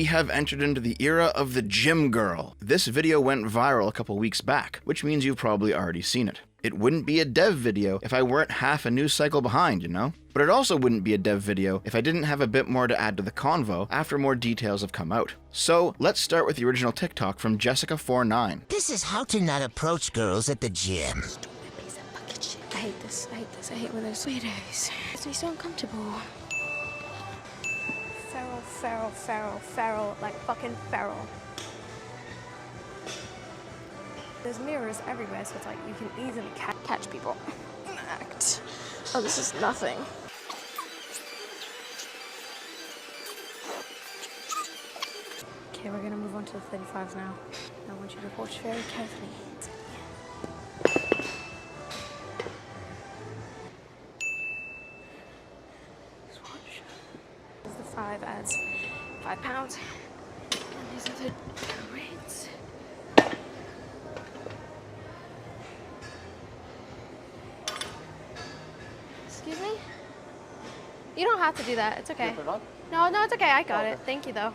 We have entered into the era of the gym girl. This video went viral a couple weeks back, which means you've probably already seen it. It wouldn't be a dev video if I weren't half a news cycle behind, you know? But it also wouldn't be a dev video if I didn't have a bit more to add to the convo after more details have come out. So let's start with the original TikTok from Jessica49. This is how to not approach girls at the gym. Piece of bucket shit. I hate this. I hate this. I hate when there's weirdos. It's me so uncomfortable. Feral, like fucking feral. There's mirrors everywhere, so it's like you can easily catch people. Act. Oh, this is nothing. Okay, we're gonna move on to the 35s now. I want you to watch very carefully. Just watch. There's the 5 adds £5. And these are the rates. Excuse me? You don't have to do that. It's okay. No, it's okay. I got it. Thank you, though.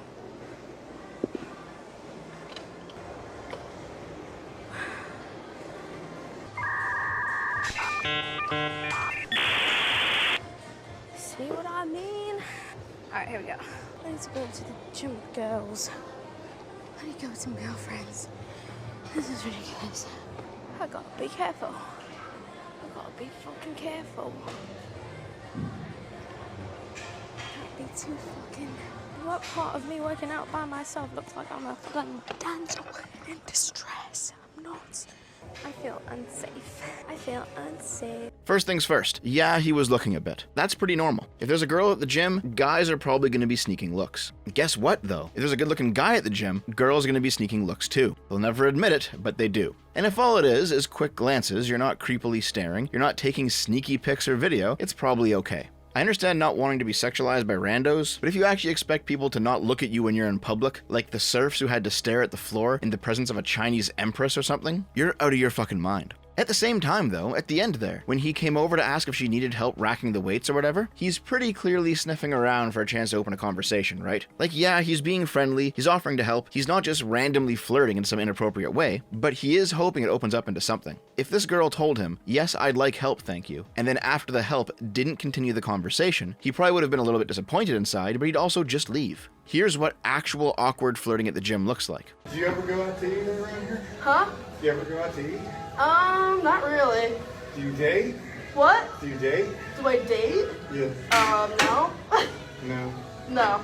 See what I mean? All right, here we go. Let's go to the gym with girls. Let me go with some girlfriends. This is ridiculous. I gotta be careful. I gotta be fucking careful. Can't be too fucking... What part of me working out by myself looks like I'm a fucking damsel in distress? I'm not. I feel unsafe. I feel unsafe. First things first, yeah, he was looking a bit. That's pretty normal. If there's a girl at the gym, guys are probably going to be sneaking looks. Guess what, though? If there's a good-looking guy at the gym, girls are going to be sneaking looks too. They'll never admit it, but they do. And if all it is quick glances, you're not creepily staring, you're not taking sneaky pics or video, it's probably okay. I understand not wanting to be sexualized by randos, but if you actually expect people to not look at you when you're in public, like the serfs who had to stare at the floor in the presence of a Chinese empress or something, you're out of your fucking mind. At the same time though, at the end there, when he came over to ask if she needed help racking the weights or whatever, he's pretty clearly sniffing around for a chance to open a conversation, right? Like, yeah, he's being friendly, he's offering to help, he's not just randomly flirting in some inappropriate way, but he is hoping it opens up into something. If this girl told him, yes, I'd like help, thank you, and then after the help didn't continue the conversation, he probably would have been a little bit disappointed inside, but he'd also just leave. Here's what actual awkward flirting at the gym looks like. Do you ever go out to eat around here? Huh? Do you ever go out to eat? Not really. Do you date? What? Do you date? Do I date? Yeah. No. No. No.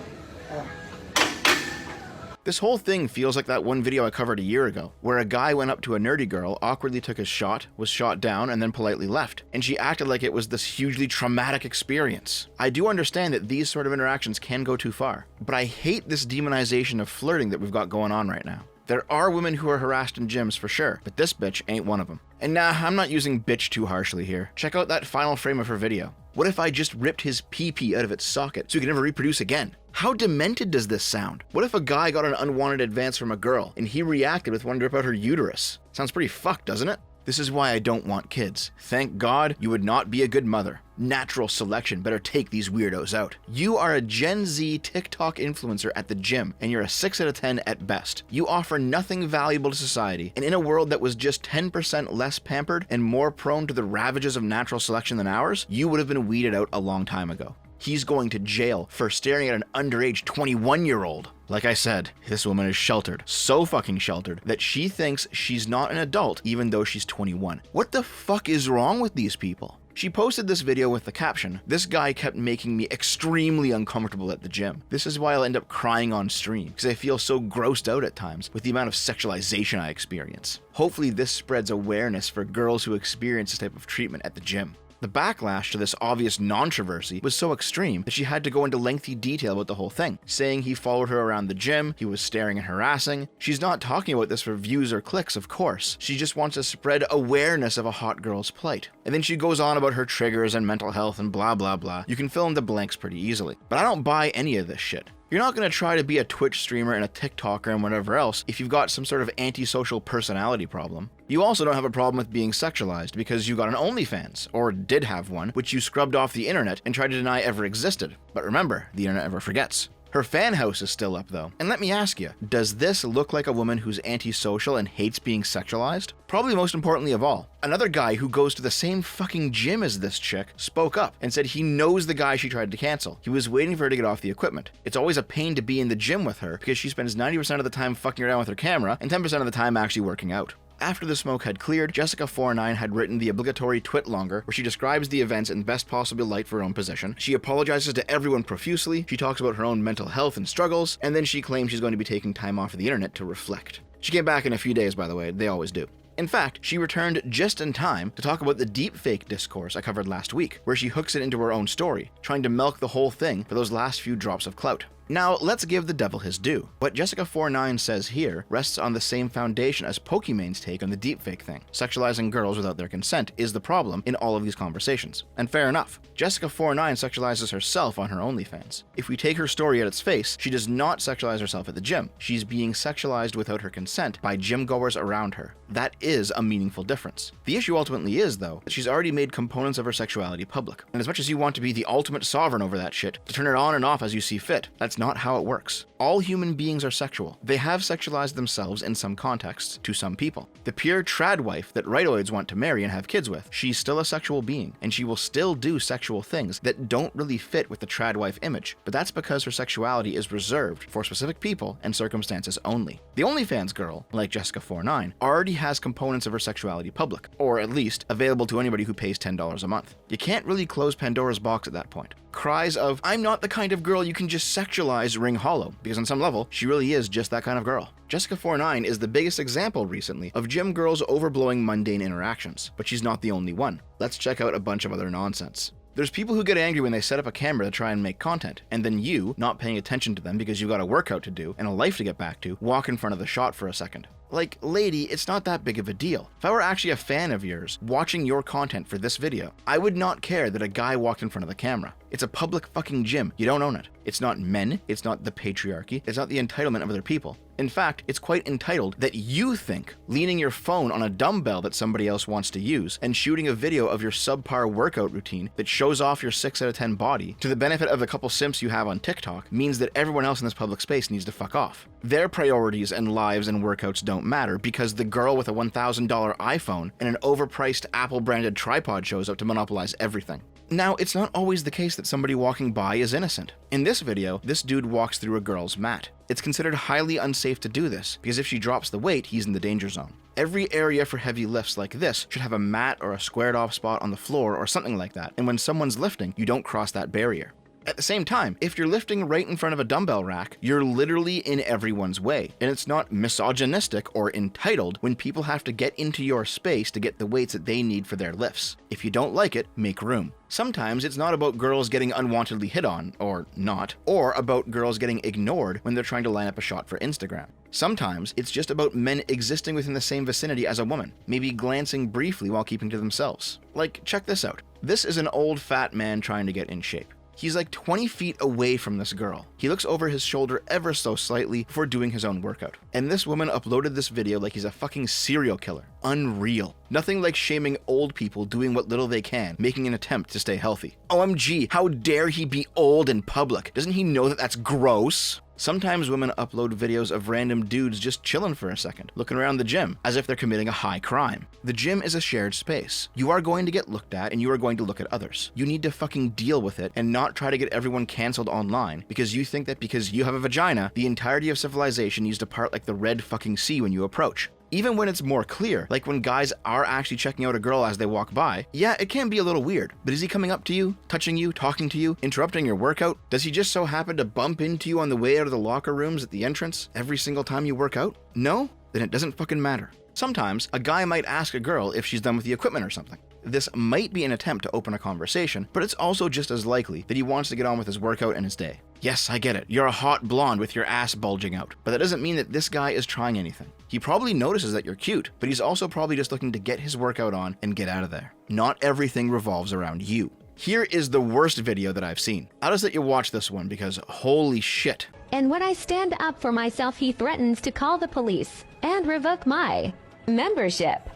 This whole thing feels like that one video I covered a year ago, where a guy went up to a nerdy girl, awkwardly took his shot, was shot down, and then politely left, and she acted like it was this hugely traumatic experience. I do understand that these sort of interactions can go too far, but I hate this demonization of flirting that we've got going on right now. There are women who are harassed in gyms for sure, but this bitch ain't one of them. And nah, I'm not using bitch too harshly here. Check out that final frame of her video. What if I just ripped his pee-pee out of its socket so he could never reproduce again? How demented does this sound? What if a guy got an unwanted advance from a girl and he reacted with wanting to rip out her uterus? Sounds pretty fucked, doesn't it? This is why I don't want kids. Thank God you would not be a good mother. Natural selection better take these weirdos out. You are a Gen Z TikTok influencer at the gym, and you're a 6 out of 10 at best. You offer nothing valuable to society, and in a world that was just 10% less pampered and more prone to the ravages of natural selection than ours, you would have been weeded out a long time ago. He's going to jail for staring at an underage 21-year-old. Like I said, this woman is sheltered, so fucking sheltered, that she thinks she's not an adult even though she's 21. What the fuck is wrong with these people? She posted this video with the caption, "This guy kept making me extremely uncomfortable at the gym. This is why I'll end up crying on stream, because I feel so grossed out at times with the amount of sexualization I experience." Hopefully this spreads awareness for girls who experience this type of treatment at the gym. The backlash to this obvious non-controversy was so extreme that she had to go into lengthy detail about the whole thing, saying he followed her around the gym, he was staring and harassing. She's not talking about this for views or clicks, of course. She just wants to spread awareness of a hot girl's plight. And then she goes on about her triggers and mental health and blah blah blah. You can fill in the blanks pretty easily. But I don't buy any of this shit. You're not going to try to be a Twitch streamer and a TikToker and whatever else if you've got some sort of antisocial personality problem. You also don't have a problem with being sexualized because you got an OnlyFans, or did have one, which you scrubbed off the internet and tried to deny ever existed. But remember, the internet never forgets. Her fan house is still up though. And let me ask you, does this look like a woman who's antisocial and hates being sexualized? Probably most importantly of all, another guy who goes to the same fucking gym as this chick spoke up and said he knows the guy she tried to cancel. He was waiting for her to get off the equipment. It's always a pain to be in the gym with her because she spends 90% of the time fucking around with her camera and 10% of the time actually working out. After the smoke had cleared, Jessica49 had written the obligatory twitlonger where she describes the events in the best possible light for her own position. She apologizes to everyone profusely, she talks about her own mental health and struggles, and then she claims she's going to be taking time off of the internet to reflect. She came back in a few days, by the way, they always do. In fact, she returned just in time to talk about the deepfake discourse I covered last week, where she hooks it into her own story, trying to milk the whole thing for those last few drops of clout. Now, let's give the devil his due. What Jessica49 says here rests on the same foundation as Pokemon's take on the deepfake thing. Sexualizing girls without their consent is the problem in all of these conversations. And fair enough. Jessica49 sexualizes herself on her OnlyFans. If we take her story at its face, she does not sexualize herself at the gym. She's being sexualized without her consent by gym goers around her. That is a meaningful difference. The issue ultimately is, though, that she's already made components of her sexuality public. And as much as you want to be the ultimate sovereign over that shit, to turn it on and off as you see fit, that's not how it works. All human beings are sexual. They have sexualized themselves in some contexts to some people. The pure trad wife that rightoids want to marry and have kids with, she's still a sexual being, and she will still do sexual things that don't really fit with the trad wife image, but that's because her sexuality is reserved for specific people and circumstances only. The OnlyFans girl, like Jessica49, already has components of her sexuality public, or at least available to anybody who pays $10 a month. You can't really close Pandora's box at that point. Cries of, "I'm not the kind of girl you can just sexualize," ring hollow, because on some level, she really is just that kind of girl. Jessica49 is the biggest example recently of gym girls overblowing mundane interactions, but she's not the only one. Let's check out a bunch of other nonsense. There's people who get angry when they set up a camera to try and make content, and then you, not paying attention to them because you've got a workout to do and a life to get back to, walk in front of the shot for a second. Like, lady, it's not that big of a deal. If I were actually a fan of yours, watching your content for this video, I would not care that a guy walked in front of the camera. It's a public fucking gym. You don't own it. It's not men. It's not the patriarchy. It's not the entitlement of other people. In fact, it's quite entitled that you think leaning your phone on a dumbbell that somebody else wants to use and shooting a video of your subpar workout routine that shows off your 6 out of 10 body to the benefit of the couple simps you have on TikTok means that everyone else in this public space needs to fuck off. Their priorities and lives and workouts don't matter because the girl with a $1,000 iPhone and an overpriced Apple-branded tripod shows up to monopolize everything. Now, it's not always the case that somebody walking by is innocent. In this video, this dude walks through a girl's mat. It's considered highly unsafe to do this, because if she drops the weight, he's in the danger zone. Every area for heavy lifts like this should have a mat or a squared off spot on the floor or something like that, and when someone's lifting, you don't cross that barrier. At the same time, if you're lifting right in front of a dumbbell rack, you're literally in everyone's way, and it's not misogynistic or entitled when people have to get into your space to get the weights that they need for their lifts. If you don't like it, make room. Sometimes it's not about girls getting unwantedly hit on, or not, or about girls getting ignored when they're trying to line up a shot for Instagram. Sometimes it's just about men existing within the same vicinity as a woman, maybe glancing briefly while keeping to themselves. Like, check this out. This is an old fat man trying to get in shape. He's like 20 feet away from this girl. He looks over his shoulder ever so slightly before doing his own workout. And this woman uploaded this video like he's a fucking serial killer. Unreal. Nothing like shaming old people doing what little they can, making an attempt to stay healthy. OMG, how dare he be old in public? Doesn't he know that that's gross? Sometimes women upload videos of random dudes just chilling for a second, looking around the gym, as if they're committing a high crime. The gym is a shared space. You are going to get looked at and you are going to look at others. You need to fucking deal with it and not try to get everyone canceled online because you think that because you have a vagina, the entirety of civilization needs to part like the Red fucking Sea when you approach. Even when it's more clear, like when guys are actually checking out a girl as they walk by, yeah, it can be a little weird, but is he coming up to you, touching you, talking to you, interrupting your workout? Does he just so happen to bump into you on the way out of the locker rooms at the entrance every single time you work out? No? Then it doesn't fucking matter. Sometimes, a guy might ask a girl if she's done with the equipment or something. This might be an attempt to open a conversation, but it's also just as likely that he wants to get on with his workout and his day. Yes, I get it. You're a hot blonde with your ass bulging out, but that doesn't mean that this guy is trying anything. He probably notices that you're cute, but he's also probably just looking to get his workout on and get out of there. Not everything revolves around you. Here is the worst video that I've seen. I'll just let you watch this one because holy shit. And when I stand up for myself, he threatens to call the police and revoke my membership.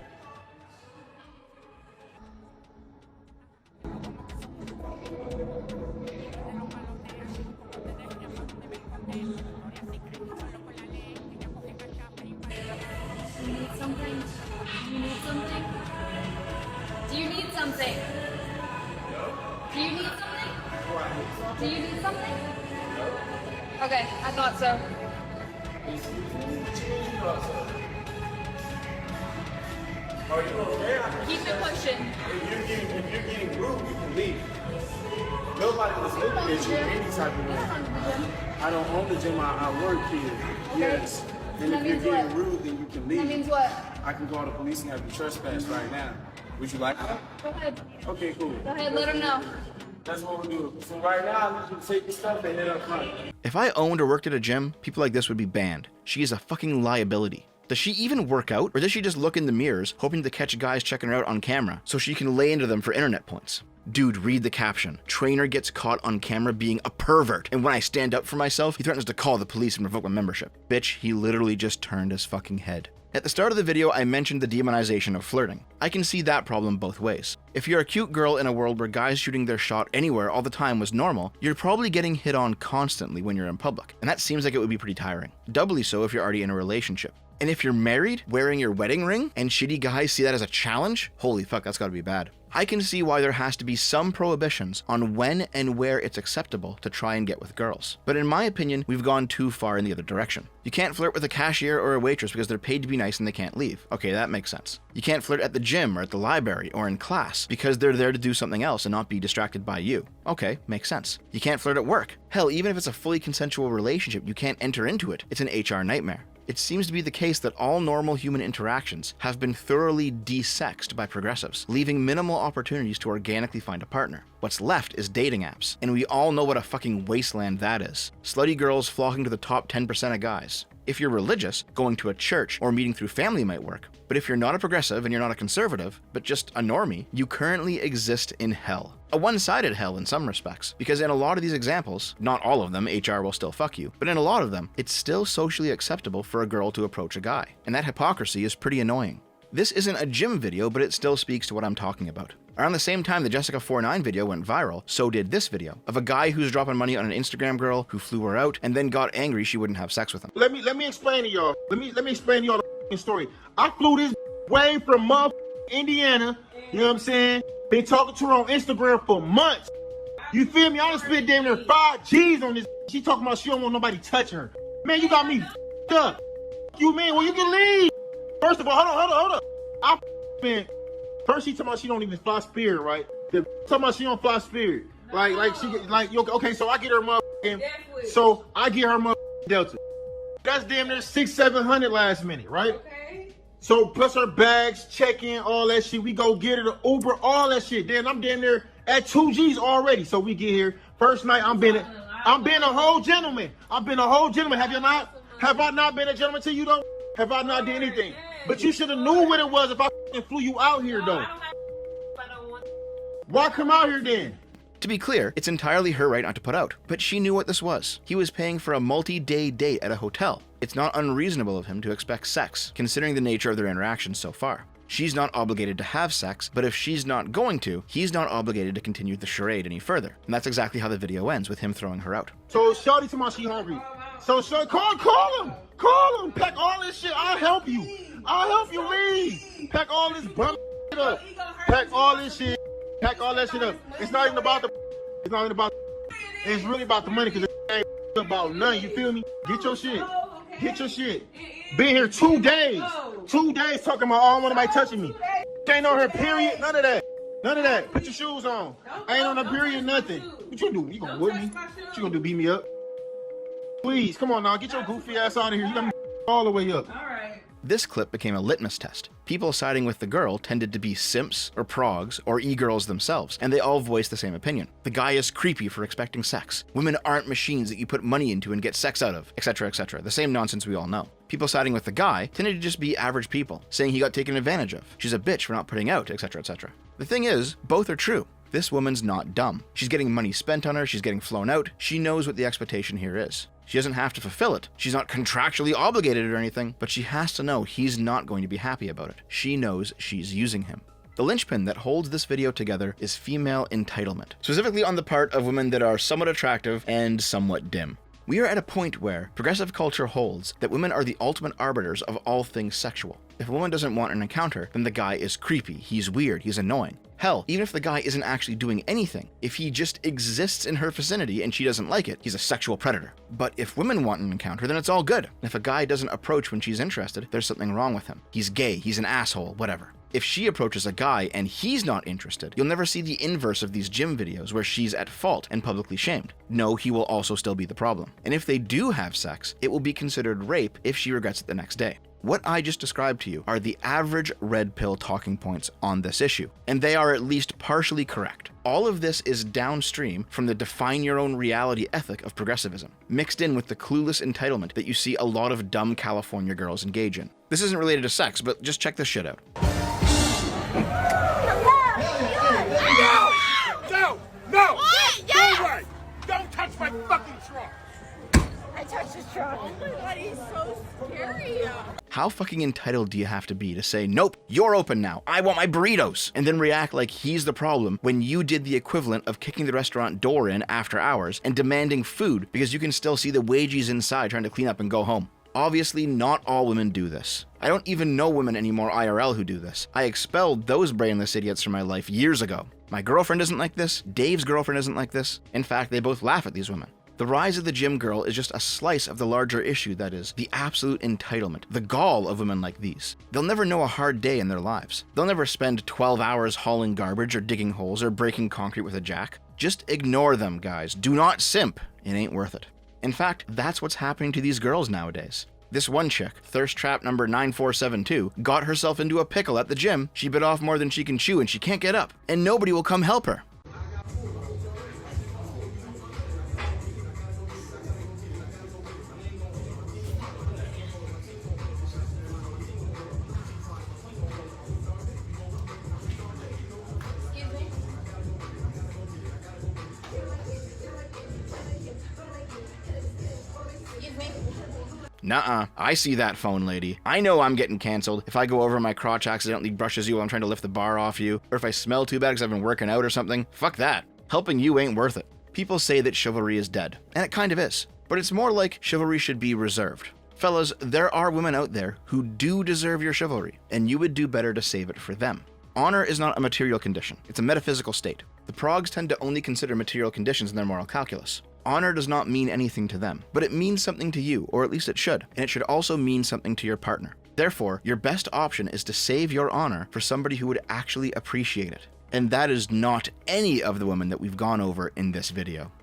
Do you need something? Okay, I thought so. Keep it pushing. If you're getting rude, you can leave. Nobody was looking at you any type of way. I don't own the gym, I work here. Yes. And That if you're means getting what? rude, then you can leave. That means what? I can call the police and have you trespass right now. Would you like that? Go ahead. Okay, cool. Go ahead, let him know. That's what we'll do. So right now, I need you to take your stuff and head up front. If I owned or worked at a gym, people like this would be banned. She is a fucking liability. Does she even work out, or does she just look in the mirrors, hoping to catch guys checking her out on camera so she can lay into them for internet points? Dude, read the caption. Trainer gets caught on camera being a pervert, and when I stand up for myself, he threatens to call the police and revoke my membership. Bitch, he literally just turned his fucking head. At the start of the video, I mentioned the demonization of flirting. I can see that problem both ways. If you're a cute girl in a world where guys shooting their shot anywhere all the time was normal, you're probably getting hit on constantly when you're in public, and that seems like it would be pretty tiring. Doubly so if you're already in a relationship. And if you're married, wearing your wedding ring, and shitty guys see that as a challenge, holy fuck, that's gotta be bad. I can see why there has to be some prohibitions on when and where it's acceptable to try and get with girls. But in my opinion, we've gone too far in the other direction. You can't flirt with a cashier or a waitress because they're paid to be nice and they can't leave. Okay, that makes sense. You can't flirt at the gym or at the library or in class because they're there to do something else and not be distracted by you. Okay, makes sense. You can't flirt at work. Hell, even if it's a fully consensual relationship, you can't enter into it. It's an HR nightmare. It seems to be the case that all normal human interactions have been thoroughly desexed by progressives, leaving minimal opportunities to organically find a partner. What's left is dating apps, and we all know what a fucking wasteland that is. Slutty girls flocking to the top 10% of guys. If you're religious, going to a church or meeting through family might work. But if you're not a progressive and you're not a conservative, but just a normie, you currently exist in hell. A one-sided hell in some respects, because in a lot of these examples, not all of them, HR will still fuck you, but in a lot of them, it's still socially acceptable for a girl to approach a guy. And that hypocrisy is pretty annoying. This isn't a gym video, but it still speaks to what I'm talking about. Around the same time the Jessica49 video went viral, so did this video, of a guy who's dropping money on an Instagram girl who flew her out and then got angry she wouldn't have sex with him. Let me explain to y'all. Let me explain to y'all the story. I flew this way from Indiana. You know what I'm saying? Been talking to her on Instagram for months. You feel me? I done spent damn near 5 G's on this. She talking about she don't want nobody touching her. Man, you got me up. You mean? Well, you can leave. First of all, hold up. I spent. First, she talking about she don't even fly Spirit, right? Talking about she don't fly Spirit. Okay, so I get her motherfucking. So I get her motherfucking Delta. That's damn near $600-700 last minute, right? Okay. So plus her bags, check-in, all that shit. We go get her the Uber, all that shit. Then I'm damn near at 2 G's already. So we get here. First night, I'm being a whole gentleman. I've been a whole gentleman. Have you not? Have I not been a gentleman to you though? Have I not done anything? But you should have knew what it was if I flew you out here though. Why come out here then? To be clear, it's entirely her right not to put out, but she knew what this was. He was paying for a multi-day date at a hotel. It's not unreasonable of him to expect sex, considering the nature of their interactions so far. She's not obligated to have sex, but if she's not going to, he's not obligated to continue the charade any further. And that's exactly how the video ends, with him throwing her out. So shawty to my she hungry. So call him. Pack all this shit. I'll help you leave. Pack all this bum shit up. Pack all this shit. Pack all that shit up. It's not even about it's really about the money because it ain't about nothing. You feel me? Get your shit. Been here 2 days. 2 days talking about, oh, I don't want nobody touching me. Ain't on her period. None of that. Put your shoes on. I ain't on her period, nothing. What you do? You gonna whip me? What you gonna do, beat me up? Please, come on now. Get your goofy ass out of here. You got me all the way up. This clip became a litmus test. People siding with the girl tended to be simps or progs or e-girls themselves, and they all voiced the same opinion. The guy is creepy for expecting sex. Women aren't machines that you put money into and get sex out of, etc., etc. The same nonsense we all know. People siding with the guy tended to just be average people, saying he got taken advantage of. She's a bitch for not putting out, etc., etc. The thing is, both are true. This woman's not dumb. She's getting money spent on her, she's getting flown out, she knows what the expectation here is. She doesn't have to fulfill it. She's not contractually obligated or anything, but she has to know he's not going to be happy about it. She knows she's using him. The linchpin that holds this video together is female entitlement, specifically on the part of women that are somewhat attractive and somewhat dim. We are at a point where progressive culture holds that women are the ultimate arbiters of all things sexual. If a woman doesn't want an encounter, then the guy is creepy, he's weird, he's annoying. Hell, even if the guy isn't actually doing anything, if he just exists in her vicinity and she doesn't like it, he's a sexual predator. But if women want an encounter, then it's all good. And if a guy doesn't approach when she's interested, there's something wrong with him. He's gay, he's an asshole, whatever. If she approaches a guy and he's not interested, you'll never see the inverse of these gym videos where she's at fault and publicly shamed. No, he will also still be the problem. And if they do have sex, it will be considered rape if she regrets it the next day. What I just described to you are the average red pill talking points on this issue, and they are at least partially correct. All of this is downstream from the define your own reality ethic of progressivism, mixed in with the clueless entitlement that you see a lot of dumb California girls engage in. This isn't related to sex, but just check this shit out. No! What? Go away! Don't touch my fucking truck! I touched his truck. Oh my god, he's so scary. How fucking entitled do you have to be to say, nope, you're open now, I want my burritos, and then react like he's the problem when you did the equivalent of kicking the restaurant door in after hours and demanding food because you can still see the wages inside trying to clean up and go home? Obviously, not all women do this. I don't even know women anymore IRL who do this. I expelled those brainless idiots from my life years ago. My girlfriend isn't like this, Dave's girlfriend isn't like this. In fact, they both laugh at these women. The rise of the gym girl is just a slice of the larger issue that is the absolute entitlement, the gall of women like these. They'll never know a hard day in their lives. They'll never spend 12 hours hauling garbage or digging holes or breaking concrete with a jack. Just ignore them, guys. Do not simp. It ain't worth it. In fact, that's what's happening to these girls nowadays. This one chick, thirst trap number 9472, got herself into a pickle at the gym. She bit off more than she can chew and she can't get up, and nobody will come help her. Nuh-uh. I see that phone, lady. I know I'm getting canceled if I go over and my crotch accidentally brushes you while I'm trying to lift the bar off you, or if I smell too bad because I've been working out or something. Fuck that. Helping you ain't worth it. People say that chivalry is dead, and it kind of is. But it's more like chivalry should be reserved. Fellas, there are women out there who do deserve your chivalry, and you would do better to save it for them. Honor is not a material condition. It's a metaphysical state. The progs tend to only consider material conditions in their moral calculus. Honor does not mean anything to them, but it means something to you, or at least it should, and it should also mean something to your partner. Therefore, your best option is to save your honor for somebody who would actually appreciate it. And that is not any of the women that we've gone over in this video.